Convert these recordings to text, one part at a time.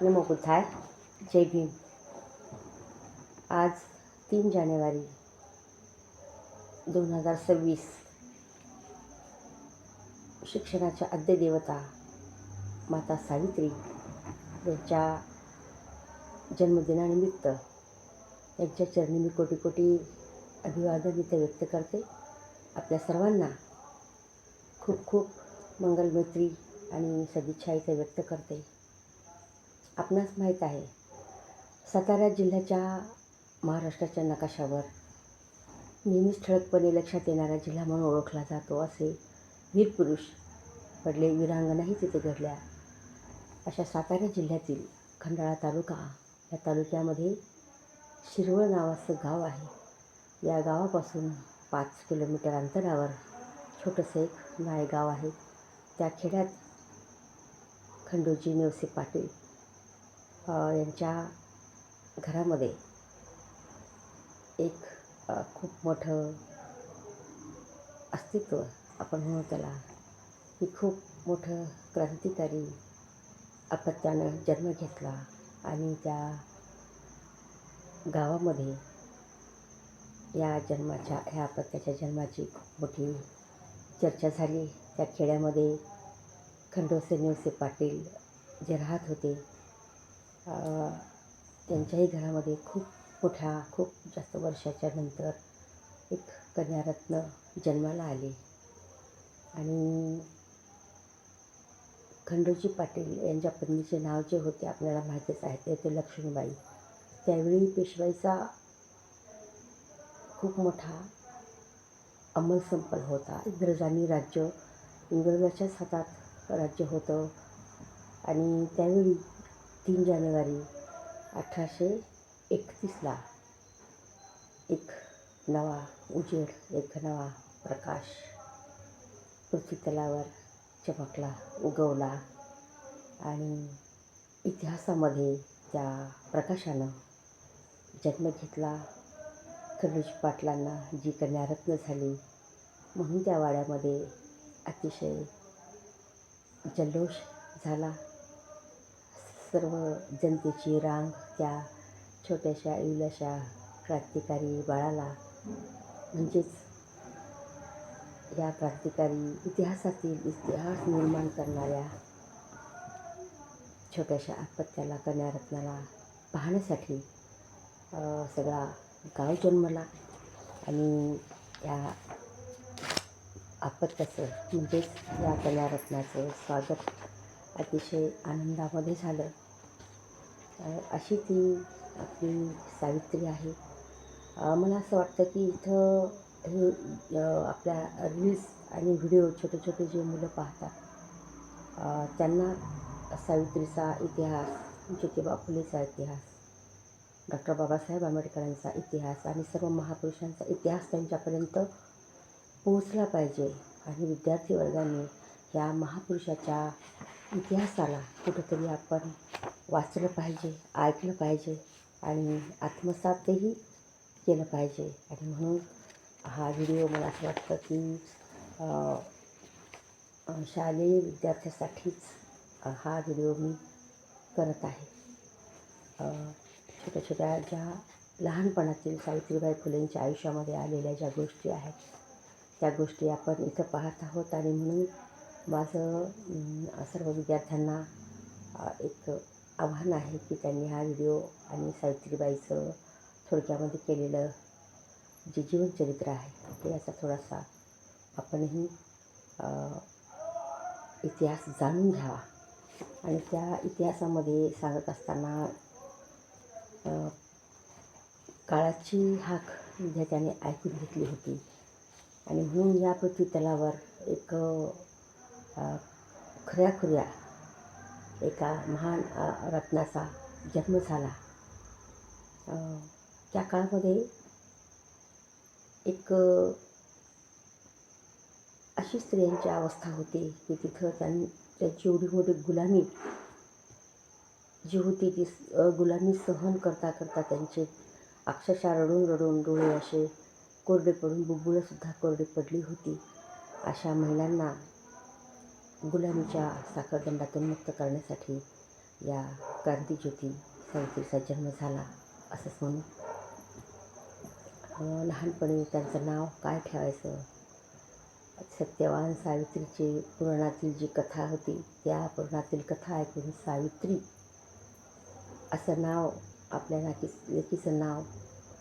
नमो बुद्धाय. जय भीम. आज 3 जानेवारी 2026 शिक्षणाच्या आद्यदेवता माता सावित्री यांच्या जन्मदिनानिमित्त त्यांच्या चरणी मी कोटी कोटी अभिवादन इथे व्यक्त करते. आपल्या सर्वांना खूप खूप मंगलमैत्री आणि सदिच्छा इथे व्यक्त करते. आपणास माहीत आहे, सातारा जिल्ह्याच्या महाराष्ट्राच्या नकाशावर नेहमीच ठळकपणे लक्षात येणारा जिल्हा म्हणून ओळखला जातो. असे वीर पुरुष पडले, वीरांगनाही तिथे घडल्या. अशा सातारा जिल्ह्यातील खंडाळा तालुका, या तालुक्यामध्ये शिरवळ नावाचं गाव आहे. या गावापासून 5 किलोमीटर अंतरावर छोटंसं एक नायगाव आहे. त्या खेड्यात खंडोजी नेवसे पाटील यांच्या घरामध्ये एक खूप मोठं अस्तित्व आपण म्हणू त्याला, की खूप मोठं क्रांतिकारी अपत्यानं जन्म घेतला आणि त्या गावामध्ये ह्या अपत्याच्या जन्माची खूप मोठी चर्चा झाली. त्या खेड्यामध्ये खंडोसे नेवसे पाटील जे राहत होते, त्यांच्याही घरामध्ये खूप जास्त वर्षाच्या नंतर एक कन्यारत्न जन्माला आली. आणि खंडोजी पाटील यांच्या पत्नीचे नाव जे होते आपल्याला माहीतच आहे, ते होते लक्ष्मीबाई. त्यावेळी पेशवाईचा खूप मोठा अंमल संपन्न होता. इंग्रजाच्याच हातात राज्य होतं. आणि त्यावेळी 3 जानेवारी 1831ला एक नवा उजेड, एक नवा प्रकाश पृथ्वीतलावर चमकला, उगवला. आणि इतिहासामध्ये त्या प्रकाशानं जन्म घेतला. खंडोजी पाटलांना जी कन्यारत्न झाली, म्हणून त्या वाड्यामध्ये अतिशय जल्लोष झाला. सर्व जनतेची रांग त्या छोट्याशा इवल्याशा क्रांतिकारी बाळाला, म्हणजेच या क्रांतिकारी इतिहास निर्माण करणाऱ्या छोट्याशा अपत्याला, कन्यारत्नाला पाहण्यासाठी सगळा गाव जन्मला. आणि या अपत्याचं म्हणजेच या कन्यारत्नाचं स्वागत अतिशय आनंदामध्ये झालं. अशी ती आपली सावित्री आहे. मला असं वाटतं की इथं हे आपल्या रील्स आणि व्हिडिओ छोटे जे मुलं पाहतात, त्यांना सावित्रीचा इतिहास, ज्योतिबा फुलेचा इतिहास, डॉक्टर बाबासाहेब आंबेडकरांचा इतिहास आणि सर्व महापुरुषांचा इतिहास त्यांच्यापर्यंत पोहोचला पाहिजे. आणि विद्यार्थी वर्गांनी या महापुरुषाच्या इतिहासाला कुठंतरी आपण वाचलं पाहिजे, ऐकलं पाहिजे आणि आत्मसातही केलं पाहिजे. आणि म्हणून हा व्हिडिओ मला असं वाटतं की शालेय विद्यार्थ्यासाठीच हा व्हिडिओ मी करत आहे. छोट्या ज्या लहानपणातील सावित्रीबाई फुलेंच्या आयुष्यामध्ये आलेल्या ज्या गोष्टी आहेत, त्या गोष्टी आपण इथं पाहत आहोत. आणि म्हणून माझं सर्व विद्यार्थ्यांना एक आव्हान आहे की त्यांनी हा व्हिडिओ आणि सावित्रीबाईचं थोडक्यामध्ये केलेलं जे जीवनचरित्र आहे, ते याचा थोडासा आपणही इतिहास जाणून घ्यावा. आणि त्या इतिहासामध्ये सांगत असताना काळाची हाक विद्यार्थ्याने ऐकून घेतली होती. आणि म्हणून या पृथ्वीतलावर एक खऱ्याखुऱ्या एका महान रत्नाचा जन्म झाला. त्या काळामध्ये एक अशी स्त्रियांची अवस्था होती की तिथं त्यांची एवढी मोठी गुलामी जी होती, ती गुलामी सहन करता त्यांचे अक्षरशः रडून डोळे असे कोरडे पडून, बुबुळंसुद्धा कोरडी पडली होती. अशा महिलांना गुलामीच्या साखळदंडातून मुक्त करण्यासाठी या क्रांतिज्योती सावित्रीचा जन्म झाला असंच म्हणू. लहानपणी त्यांचं नाव काय ठेवायचं, सत्यवान सावित्रीची पुराणातील जी कथा होती त्या पुराणातील कथा ऐकून सावित्री असं नाव आपल्या लेकीचं नाव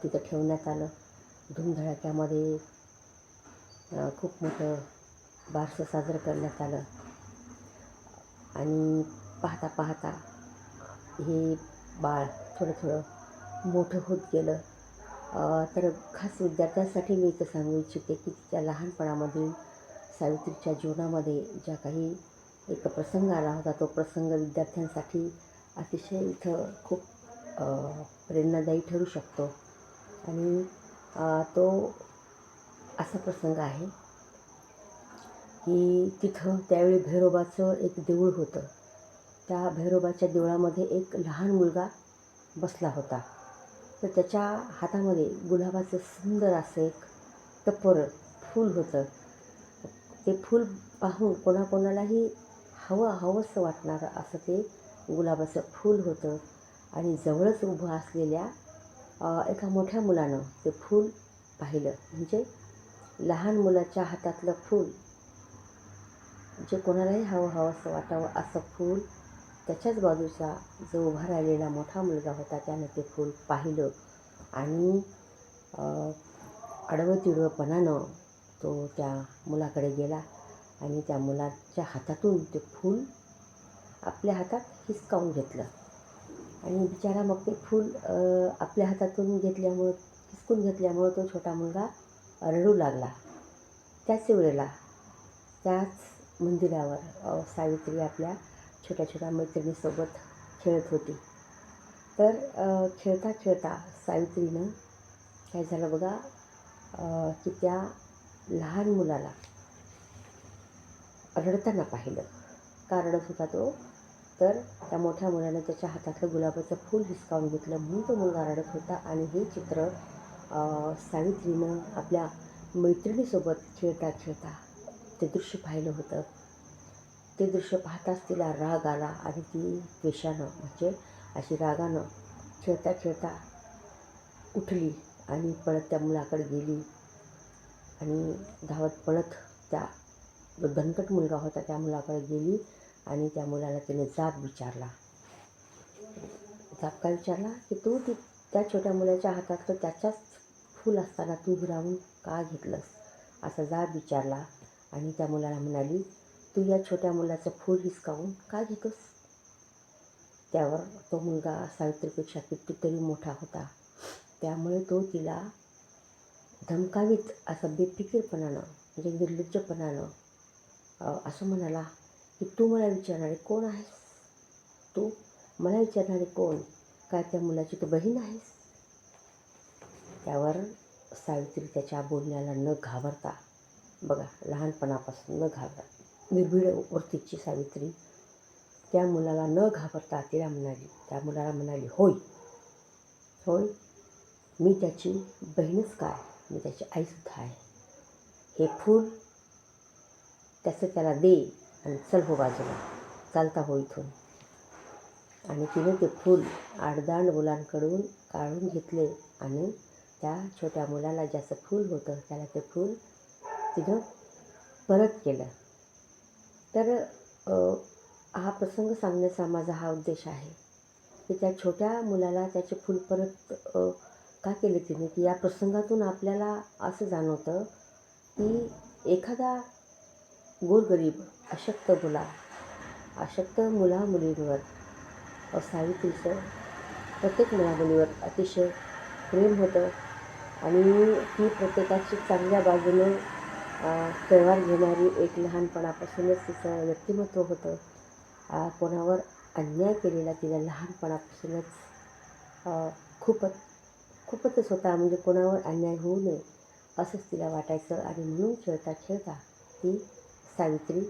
तिथं ठेवण्यात आलं. धूमधडाक्यामध्ये खूप मोठं बारसं साजरं करण्यात आलं आणि पाहता पाहता हे बाळ थोडं थोडं मोठं होत गेलं. तर खास विद्यार्थ्यांसाठी मी इथं सांगू इच्छिते की तिच्या लहानपणामधील सावित्रीच्या जीवनामध्ये ज्या काही एक प्रसंग आला होता तो प्रसंग विद्यार्थ्यांसाठी अतिशय इथं खूप प्रेरणादायी ठरू शकतो. आणि तो असा प्रसंग आहे की तिथं त्यावेळी भैरोबाचं एक देऊळ होतं. त्या भैरोबाच्या देवळामध्ये एक लहान मुलगा बसला होता. तर त्याच्या हातामध्ये गुलाबाचं सुंदर असं एक टपोरं फूल होतं. ते फूल पाहून कोणाकोणालाही हवंसं वाटणारं असं ते गुलाबाचं फूल होतं. आणि जवळच उभं असलेल्या एका मोठ्या मुलानं ते फूल पाहिलं. म्हणजे लहान मुलाच्या हातातलं फूल जे कोणालाही हवंसं वाटावं असं फूल त्याच्याच बाजूचा जो उभा राहिलेला मोठा मुलगा होता त्यानं ते फूल पाहिलं आणि आडवं तिडवंपणानं तो त्या मुलाकडे गेला आणि त्या मुलाच्या हातातून ते फूल आपल्या हातात हिसकावून घेतलं. आणि बिचारा मग ते फूल आपल्या हातातून हिसकून घेतल्यामुळं तो छोटा मुलगा रडू लागला. त्याच वेळेला त्याच मंदिरावर सावित्री आपल्या छोट्या छोट्या मैत्रिणीसोबत खेळत होती. तर खेळता खेळता सावित्रीनं काय झालं बघा की त्या लहान मुलाला रडताना पाहिलं. का रडत होता तो, तर त्या मोठ्या मुलानं त्याच्या हातातलं गुलाबाचं फूल हिसकावून घेतलं म्हणून तो मुलगा रडत होता. आणि हे चित्र सावित्रीनं आपल्या मैत्रिणीसोबत खेळता खेळता ते दृश्य पाहिलं होतं. ते दृश्य पाहताच तिला राग आला आणि ती द्वेषानं म्हणजे अशी रागानं खेळता खेळता उठली आणि पळत त्या मुलाकडे गेली आणि धावत पळत त्या जो दणकट मुलगा होता त्या मुलाकडे गेली आणि त्या मुलाला तिने जाब विचारला. जाब काय विचारला की तू त्या छोट्या मुलाच्या हातातलं त्याच्याच फूल असताना तू हिरावून का घेतलंस असा जाब विचारला. आणि त्या मुलाला म्हणाली तू या छोट्या मुलाचं फूल हिसकावून का घेतोस. त्यावर तो मुलगा सावित्रीपेक्षा कितीतरी मोठा होता. त्यामुळे तो तिला धमकावीत असं बेफिकीरपणानं म्हणजे निर्लज्जपणानं असं म्हणाला की तू मला विचारणारे कोण आहेस. तू मला विचारणारे कोण, काय त्या मुलाची तू बहीण आहेस. त्यावर सावित्री त्याच्या बोलण्याला न घाबरता, बघा लहानपणापासून न घाबरता निर्भीड वृत्तीची सावित्री त्या मुलाला न घाबरता त्या मुलाला म्हणाली होय होय मी त्याची बहीणच काय, मी त्याची आईसुद्धा आहे. हे फूल त्याला दे आणि चल हो बाजूला, चालता हो इथून. आणि तिने ते फूल आडदांड मुलांकडून काढून घेतले आणि त्या छोट्या मुलाला ज्याचं फूल होतं त्याला ते फूल तिनं परत केलं. तर हा प्रसंग सांगण्याचा माझा हा उद्देश आहे की त्या छोट्या मुलाला त्याचे फूल परत का केले तिने, की या प्रसंगातून आपल्याला असं जाणवतं की एखादा गोरगरीब अशक्त मुलींवर सावित्रीचं प्रत्येक मुलीवर अतिशय प्रेम होतं आणि ती प्रत्येकाची चांगल्या बाजूनं तलवार घेणारी एक लहानपणापासूनच तिचं व्यक्तिमत्व होतं. कोणावर अन्याय केलेला तिला लहानपणापासूनच खूपच होता. म्हणजे कोणावर अन्याय होऊ नये असंच तिला वाटायचं. आणि म्हणून खेळता खेळता ती सावित्री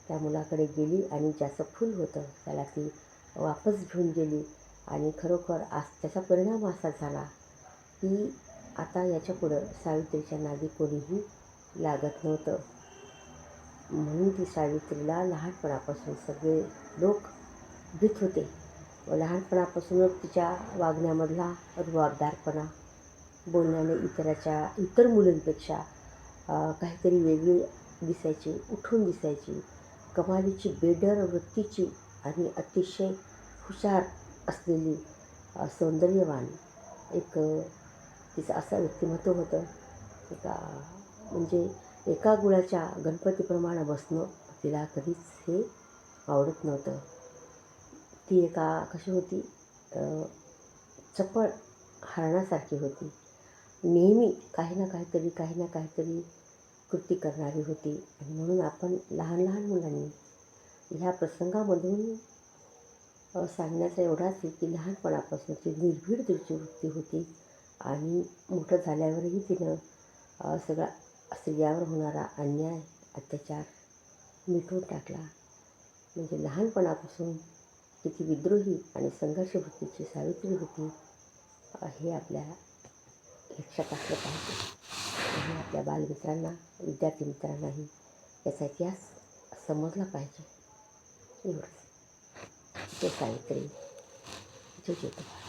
त्या मुलाकडे गेली आणि ज्याचं फूल होतं त्याला ती वापस घेऊन गेली. आणि खरोखर त्याचा परिणाम असा झाला की आता याच्यापुढं सावित्रीच्या नादी कोणीही लागत नव्हतं. म्हणून ती सावित्रीला लहानपणापासून सगळे लोक भीत होते व लहानपणापासूनच तिच्या वागण्यामधला रुबाबदारपणा, बोलण्याने इतर मुलींपेक्षा काहीतरी वेगळी दिसायची, उठून दिसायची, कमालीची बेडर वृत्तीची आणि अतिशय हुशार असलेली, सौंदर्यवान एक तिचं असं व्यक्तिमत्व होतं. एका म्हणजे एका गुळाच्या गणपतीप्रमाणे बसणं तिला कधीच हे आवडत नव्हतं. ती कशी होती, चपळ हरणासारखी होती. नेहमी काही ना काहीतरी कृती करणारी होती. आणि म्हणून आपण लहान लहान मुलांनी ह्या प्रसंगामधून सांगण्याचा एवढाच आहे की लहानपणापासून ती निर्भीड तिची वृत्ती होती आणि मोठं झाल्यावरही तिनं सगळा स्त्रियावर होणारा अन्याय, अत्याचार मिटवून टाकला. म्हणजे लहानपणापासून किती विद्रोही आणि संघर्ष वृत्तीची सावित्री होती, हे आपल्या लक्षात असलं पाहिजे. आणि आपल्या बालमित्रांना, विद्यार्थी मित्रांनाही याचा इतिहास समजला पाहिजे. एवढंच. जय सावित्री, जय ज्योतिबा.